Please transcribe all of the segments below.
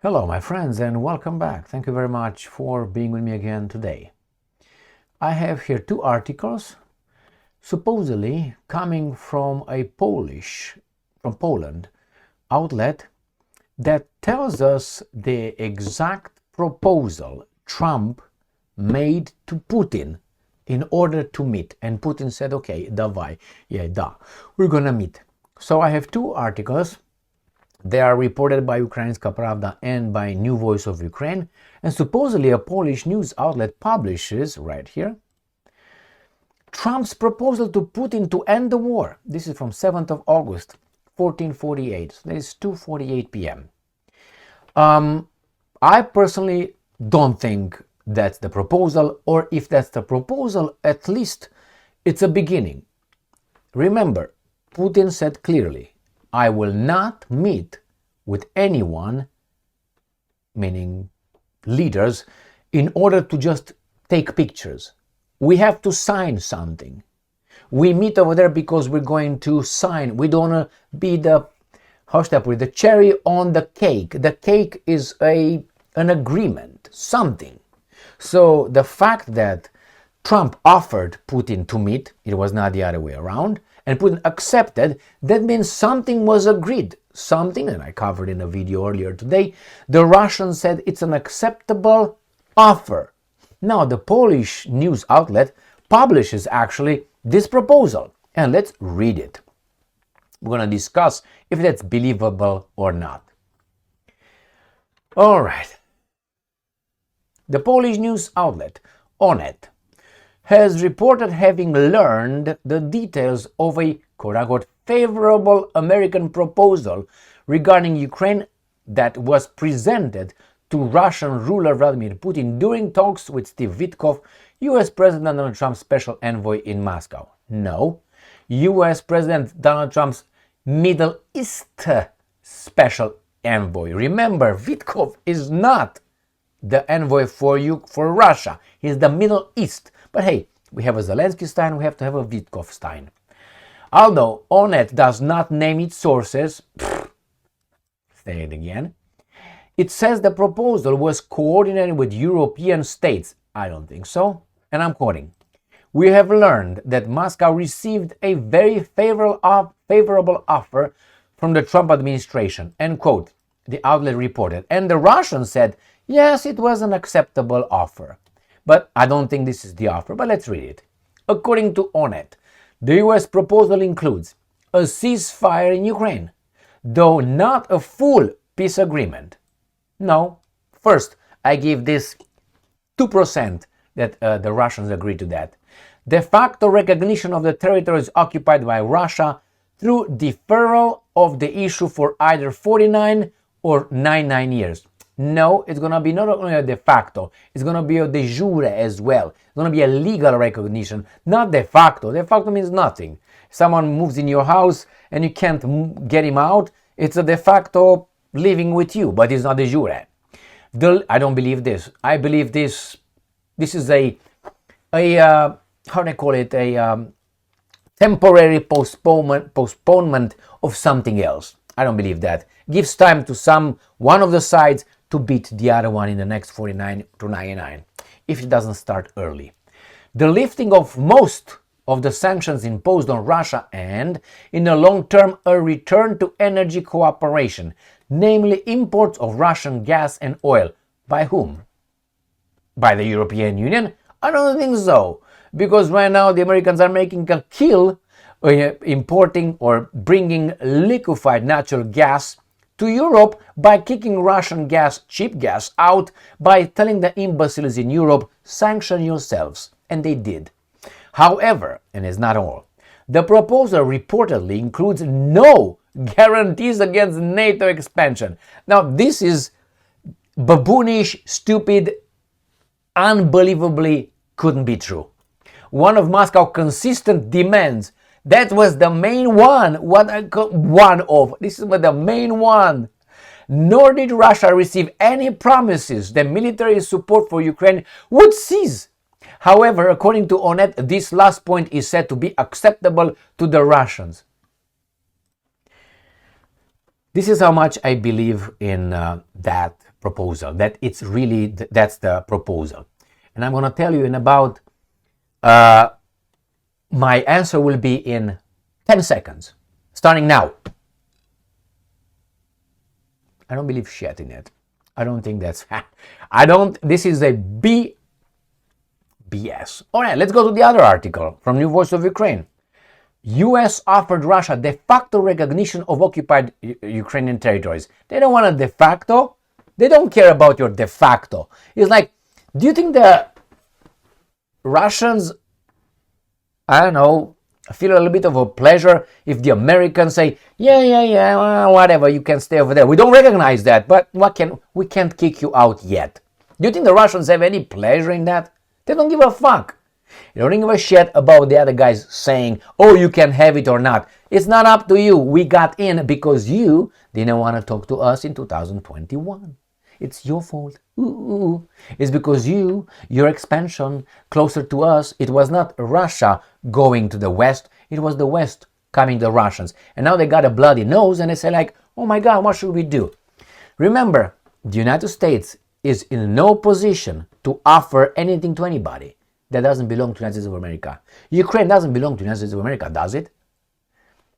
Hello, my friends, and welcome back. Thank you very much for being with me again today. I have here two articles supposedly coming from from Poland outlet that tells us the exact proposal Trump made to Putin in order to meet. And Putin said, okay, давай, we're gonna meet. So I have two articles. They are reported by Ukraińska Pravda and by New Voice of Ukraine, and supposedly a Polish news outlet publishes, right here, Trump's proposal to Putin to end the war. This is from 7th of August, 1448. So that is 2:48 p.m. I personally don't think that's the proposal, or if that's the proposal, at least it's a beginning. Remember, Putin said clearly, I will not meet with anyone, meaning leaders, in order to just take pictures. We have to sign something. We meet over there because we're going to sign. We don't want to be the cherry on the cake. The cake is an agreement, something. So the fact that Trump offered Putin to meet, it was not the other way around, and Putin accepted, that means something was agreed. Something, and I covered in a video earlier today, the Russians said it's an acceptable offer. Now, the Polish news outlet publishes actually this proposal, and let's read it. We're going to discuss if that's believable or not. All right. The Polish news outlet, Onet, has reported having learned the details of a quote-unquote favorable American proposal regarding Ukraine that was presented to Russian ruler Vladimir Putin during talks with Steve Witkoff, US President Donald Trump's special envoy in Moscow. No, US President Donald Trump's Middle East special envoy. Remember, Witkoff is not the envoy for Russia. He's the Middle East. But hey, we have a Zelensky Stein, we have to have a Witkoff Stein. Although Onet does not name its sources, say it again, it says the proposal was coordinated with European states. I don't think so. And I'm quoting, we have learned that Moscow received a very favorable offer from the Trump administration, end quote, the outlet reported. And the Russians said, yes, it was an acceptable offer. But I don't think this is the offer, but let's read it. According to Onet, the US proposal includes a ceasefire in Ukraine, though not a full peace agreement. No, first, I give this 2% that the Russians agreed to that. De facto recognition of the territories occupied by Russia through deferral of the issue for either 49 or 99 years. No, it's going to be not only a de facto, it's going to be a de jure as well. It's going to be a legal recognition, not de facto. De facto means nothing. Someone moves in your house and you can't get him out, it's a de facto living with you, but it's not de jure. I don't believe this. I believe this is a how do I call it, a temporary postponement of something else. I don't believe that. Gives time to one of the sides to beat the other one in the next 49 to 99, if it doesn't start early. The lifting of most of the sanctions imposed on Russia and, in the long term, a return to energy cooperation, namely imports of Russian gas and oil. By whom? By the European Union? I don't think so, because right now the Americans are making a kill importing or bringing liquefied natural gas to Europe by kicking Russian gas, cheap gas, out by telling the imbeciles in Europe, sanction yourselves. And they did. However, and it's not all, the proposal reportedly includes no guarantees against NATO expansion. Now, this is baboonish, stupid, unbelievably couldn't be true. One of Moscow's consistent demands, that was the main one, this is the main one. Nor did Russia receive any promises that military support for Ukraine would cease. However, according to Onet, this last point is said to be acceptable to the Russians. This is how much I believe in that proposal, that it's really, that's the proposal. And I'm going to tell you in about, my answer will be in 10 seconds, starting now. I don't believe shit in it. I don't think that's, this is a BS. All right, let's go to the other article from New Voice of Ukraine. U.S. offered Russia de facto recognition of occupied Ukrainian territories. They don't want a de facto. They don't care about your de facto. It's like, do you think the Russians, I don't know, feel a little bit of a pleasure if the Americans say, yeah, whatever, you can stay over there. We don't recognize that, but we can't kick you out yet. Do you think the Russians have any pleasure in that? They don't give a fuck. They don't give a shit about the other guys saying, oh, you can have it or not. It's not up to you. We got in because you didn't want to talk to us in 2021. It's your fault. It's because your expansion closer to us, it was not Russia going to the West, it was the West coming to the Russians. And now they got a bloody nose and they say like, oh my God, what should we do? Remember, the United States is in no position to offer anything to anybody that doesn't belong to the United States of America. Ukraine doesn't belong to the United States of America, does it?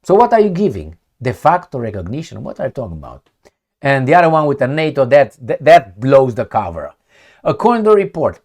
So what are you giving? De facto recognition? What are you talking about? And the other one with the NATO, that blows the cover. According to the report,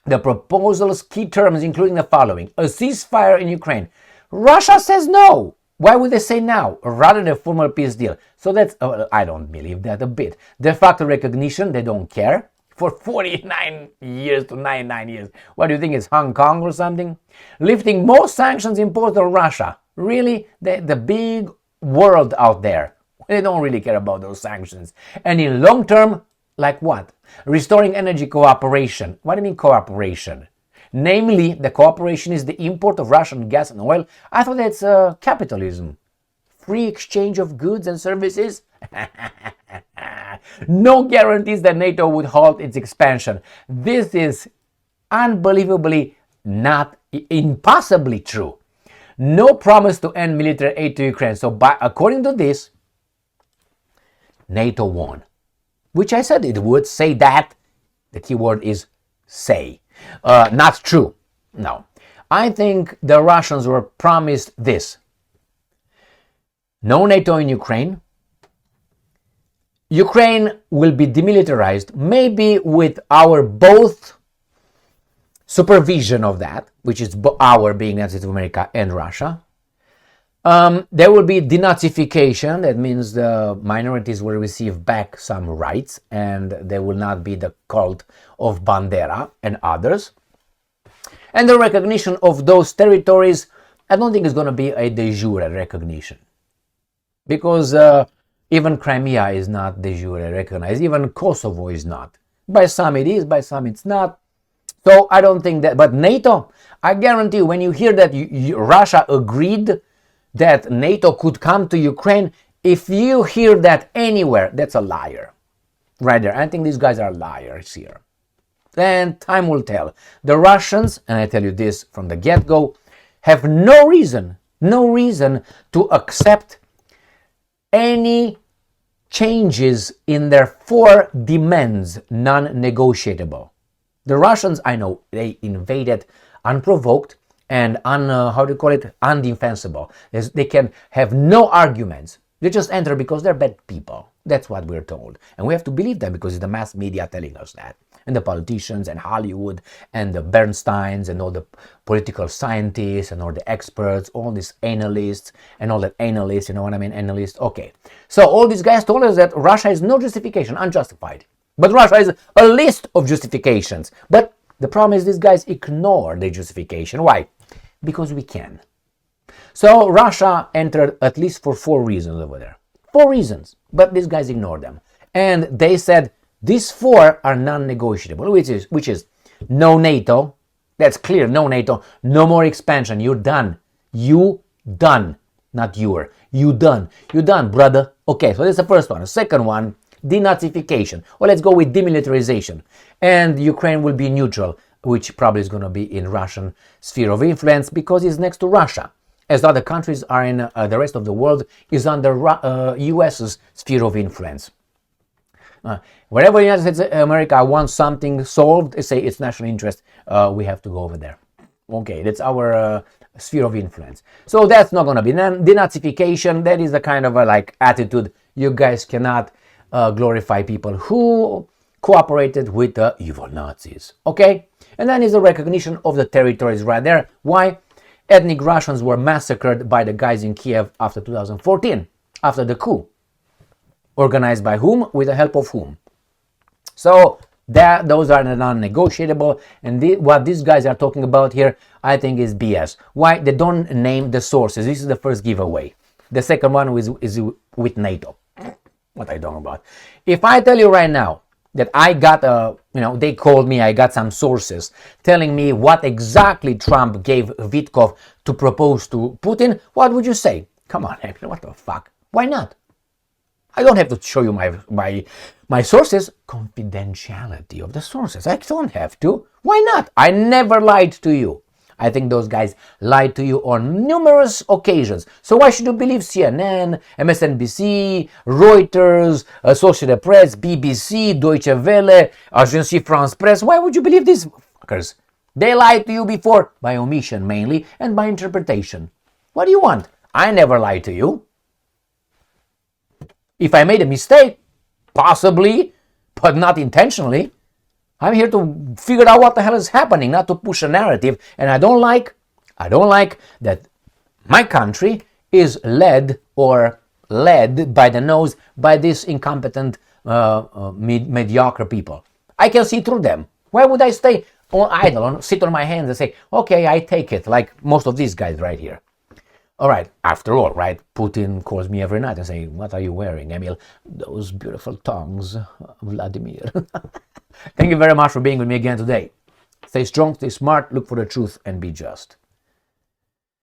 the proposal's key terms including the following: a ceasefire in Ukraine. Russia says no. Why would they say now rather than a formal peace deal? So that's, I don't believe that a bit. De facto recognition, they don't care. For 49 years to 99 years. What do you think, it's Hong Kong or something? Lifting most sanctions imposed on Russia. Really? The big world out there. They don't really care about those sanctions. And in long term, like what? Restoring energy cooperation. What do you mean cooperation? Namely, the cooperation is the import of Russian gas and oil. I thought that's capitalism. Free exchange of goods and services? No guarantees that NATO would halt its expansion. This is unbelievably not, impossibly true. No promise to end military aid to Ukraine. So according to this, NATO won. Which I said it would say that. The key word is say. Not true. No. I think the Russians were promised this. No NATO in Ukraine. Ukraine will be demilitarized, maybe with our both supervision of that, which is our being the United States of America and Russia. There will be denazification. That means the minorities will receive back some rights and there will not be the cult of Bandera and others. And the recognition of those territories, I don't think it's going to be a de jure recognition. Because even Crimea is not de jure recognized. Even Kosovo is not. By some it is, by some it's not. So I don't think that. But NATO, I guarantee you, when you hear that Russia agreed that NATO could come to Ukraine, if you hear that anywhere, that's a liar. Right there. I think these guys are liars here. Then time will tell. The Russians, and I tell you this from the get-go, have no reason to accept any changes in their four demands, non-negotiable. The Russians, I know, they invaded unprovoked and undefensible. They can have no arguments. They just enter because they're bad people. That's what we're told. And we have to believe them because it's the mass media telling us that. And the politicians and Hollywood and the Bernsteins and all the political scientists and all the experts, all these analysts and all that analysts, you know what I mean, analysts. Okay. So all these guys told us that Russia has no justification, unjustified. But Russia has a list of justifications. But the problem is these guys ignore the justification. Why? Because we can. So Russia entered at least for 4 reasons over there. 4 reasons. But these guys ignored them. And they said these 4 are non-negotiable, which is no NATO. That's clear, no NATO. No more expansion. You're done. You done. Not you're. You done. You done, brother. Okay, so that's the first one. The second one, denazification. Well, let's go with demilitarization. And Ukraine will be neutral, which probably is going to be in Russian sphere of influence because it's next to Russia. as other countries are in the rest of the world, is under US's sphere of influence. Wherever the United States of America wants something solved, they say it's national interest, we have to go over there. Okay, that's our sphere of influence. So that's not going to be denazification. That is the kind of like attitude. You guys cannot glorify people who cooperated with the evil Nazis. Okay? And then is the recognition of the territories right there. Why? Ethnic Russians were massacred by the guys in Kiev after 2014, after the coup. Organized by whom? With the help of whom? So those are non-negotiable, and what these guys are talking about here, I think, is BS. Why? They don't name the sources. This is the first giveaway. The second one is with NATO. What are you talking about? If I tell you right now that I got they called me, I got some sources telling me what exactly Trump gave Vitkov to propose to Putin, what would you say? Come on, what the fuck? Why not? I don't have to show you my sources. Confidentiality of the sources. I don't have to. Why not? I never lied to you. I think those guys lied to you on numerous occasions. So why should you believe CNN, MSNBC, Reuters, Associated Press, BBC, Deutsche Welle, Agence France Presse? Why would you believe these fuckers? They lied to you before, by omission mainly, and by interpretation. What do you want? I never lied to you. If I made a mistake, possibly, but not intentionally. I'm here to figure out what the hell is happening, not to push a narrative. And I don't like that my country is led by the nose by these incompetent, mediocre people. I can see through them. Why would I stay idle, sit on my hands and say, okay, I take it, like most of these guys right here. All right, after all, right, Putin calls me every night and say, what are you wearing, Emil? Those beautiful tongues, Vladimir. Thank you very much for being with me again today. Stay strong, stay smart, look for the truth, and be just.